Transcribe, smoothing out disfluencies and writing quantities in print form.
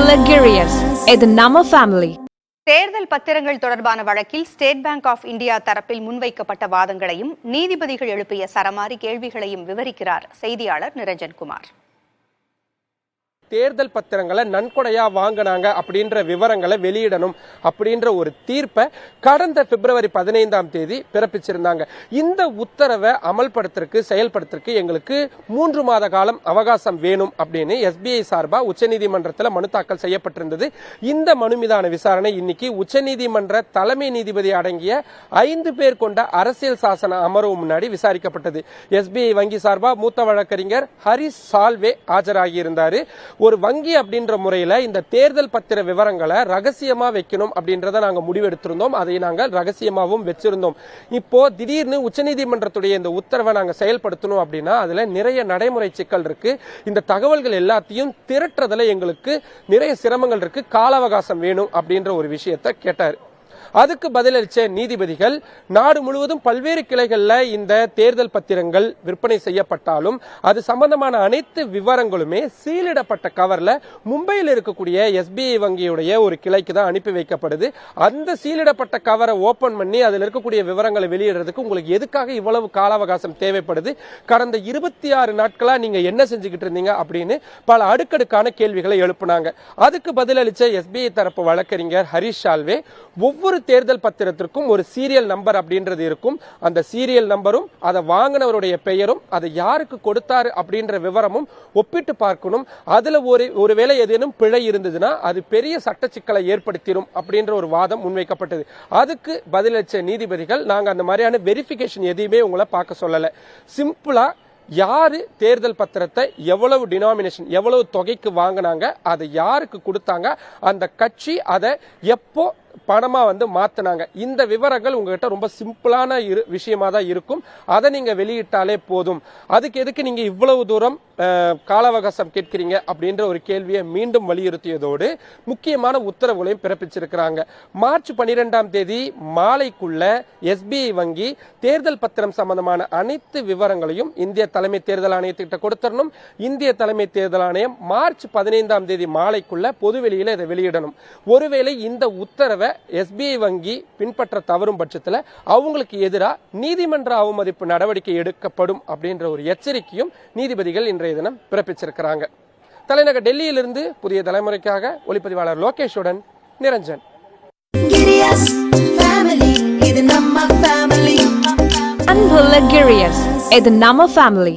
Luxurious. இது நம்ம family. தேர்தல் பத்திரங்கள் தொடர்பான வழக்கில் ஸ்டேட் பேங்க் ஆஃப் இந்தியா தரப்பில் முன்வைக்கப்பட்ட வாதங்களையும் நீதிபதிகள் எழுப்பிய சரமாரி கேள்விகளையும் விவரிக்கிறார் செய்தியாளர் நிரஞ்சன்குமார். தேர்தல் பத்திரங்களை நன்கொடையா வாங்கினாங்க அப்படின்ற விவரங்களை வெளியிடணும் அப்படின்ற ஒரு தீர்ப்பை கடந்த பிப்ரவரி 15 பிறப்பிச்சிருந்தாங்க. இந்த உத்தரவை அமல்படுத்துறதுக்கு செயல்படுத்துறதுக்கு எங்களுக்கு 3 மாத காலம் அவகாசம் வேணும் அப்படின்னு SBI சார்பா உச்சநீதிமன்றத்தில் மனு தாக்கல் செய்யப்பட்டிருந்தது. இந்த மனு மீதான விசாரணை இன்னைக்கு உச்சநீதிமன்ற தலைமை நீதிபதி அடங்கிய 5 பேர் கொண்ட அரசியல் சாசன அமர்வு முன்னாடி விசாரிக்கப்பட்டது. SBI வங்கி சார்பா மூத்த வழக்கறிஞர் ஹரிஷ் சால்வே ஆஜராகியிருந்தாரு. ஒரு வங்கி அப்படின்ற முறையில இந்த தேர்தல் பத்திர விவரங்களை ரகசியமா வைக்கணும் அப்படின்றத நாங்க முடிவெடுத்திருந்தோம். அதை நாங்கள் ரகசியமாகவும் வச்சிருந்தோம். இப்போ திடீர்னு உச்சநீதிமன்றத்துடைய இந்த உத்தரவை நாங்க செயல்படுத்தணும் அப்படின்னா அதுல நிறைய நடைமுறை சிக்கல் இருக்கு. இந்த தகவல்கள் எல்லாத்தையும் திரட்டுறதுல எங்களுக்கு நிறைய சிரமங்கள் இருக்கு. கால அவகாசம் வேணும் அப்படின்ற ஒரு விஷயத்தை கேட்டார். அதுக்கு பதிலளிச்ச நீதிபதிகள் நாடு முழுவதும் பல்வேறு கிளைகள்ல இந்த தேர்தல் பத்திரங்கள் விற்பனை செய்யப்பட்டாலும் அது சம்பந்தமான அனைத்து விவரங்களுமே சீலிடப்பட்ட கவர்ல மும்பையில் இருக்கக்கூடிய SBI வங்கியுடைய ஒரு கிளைக்கு தான் அனுப்பி வைக்கப்படுது. அந்த சீலிடப்பட்ட கவரை ஓபன் பண்ணி அதில் இருக்கக்கூடிய விவரங்களை வெளியிடுறதுக்கு உங்களுக்கு எதுக்காக இவ்வளவு கால அவகாசம் தேவைப்படுது? கடந்த 26 நாட்களா நீங்க என்ன செஞ்சுக்கிட்டு இருந்தீங்க அப்படின்னு பல அடுக்கடுக்கான கேள்விகளை எழுப்புனாங்க. அதுக்கு பதிலளிச்ச SBI தரப்பு வழக்கறிஞர் ஹரிஷ் சால்வே ஒவ்வொரு தேர்தல் பத்திரத்திற்கும் ஒரு சீரியல் நம்பர் அப்படின்றது இருக்கும். அந்த சீரியல் நம்பரும் அதை வாங்கினவருடைய பெயரும் அதை யாருக்கு கொடுத்தாரு அப்படின்ற விவரமும் ஒப்பிட்டு பார்க்கணும். அதுல ஒருவேளை ஏதேனும் பிழை இருந்ததுன்னா அது பெரிய சட்ட சிக்கலை ஏற்படுத்திடும் அப்படின்ற ஒரு வாதம் முன்வைக்கப்பட்டது. அதுக்கு பதிலளிச்ச நீதிபதிகள் நாங்க அந்த மாதிரியான வெரிஃபிகேஷன் எதையுமே உங்களை பார்க்க சொல்லல. சிம்பிளா யாரு தேர்தல் பத்திரத்தை எவ்வளவு டினாமினேஷன் எவ்வளவு தொகைக்கு வாங்கினாங்க, அதை யாருக்கு கொடுத்தாங்க, அந்த கட்சி அதை எப்போ பணமா மாத்தினாங்க, இந்த விவரங்கள் உங்ககிட்ட ரொம்ப சிம்பிளான விஷயமா தான் இருக்கும். அதை நீங்க வெளியிட்டாலே போதும். அதுக்கு எதுக்கு நீங்க இவ்வளவு தூரம் கால அவகாசம் கேட்கிறீங்க அப்படின்ற ஒரு கேள்வியை மீண்டும் வலியுறுத்தியதோடு முக்கியமான உத்தரவுகளையும் பிறப்பிச்சிருக்கிறாங்க. மார்ச் 12 மாலைக்குள்ள SBI வங்கி தேர்தல் பத்திரம் சம்பந்தமான அனைத்து விவரங்களையும் இந்திய தலைமை தேர்தல் ஆணையத்திட்ட கொடுத்தரணும். இந்திய தலைமை தேர்தல் ஆணையம் மார்ச் 15 மாலைக்குள்ள பொதுவெளியில இதை வெளியிடணும். ஒருவேளை இந்த உத்தரவை SBI வங்கி பின்பற்ற தவறும் பட்சத்தில் அவங்களுக்கு எதிராக நீதிமன்ற அவமதிப்பு நடவடிக்கை எடுக்கப்படும் அப்படின்ற ஒரு எச்சரிக்கையும் நீதிபதிகள் இன்றைய தினம் பிறப்பிச்சிருக்கிறாங்க. தலைநகர் டெல்லியிலிருந்து புதிய தலைமுறைக்காக ஒளிப்பதிவாளர் லோகேஷுடன் நிரஞ்சன். அன்பு Luxurious. இது நம்ம ஃபேமிலி.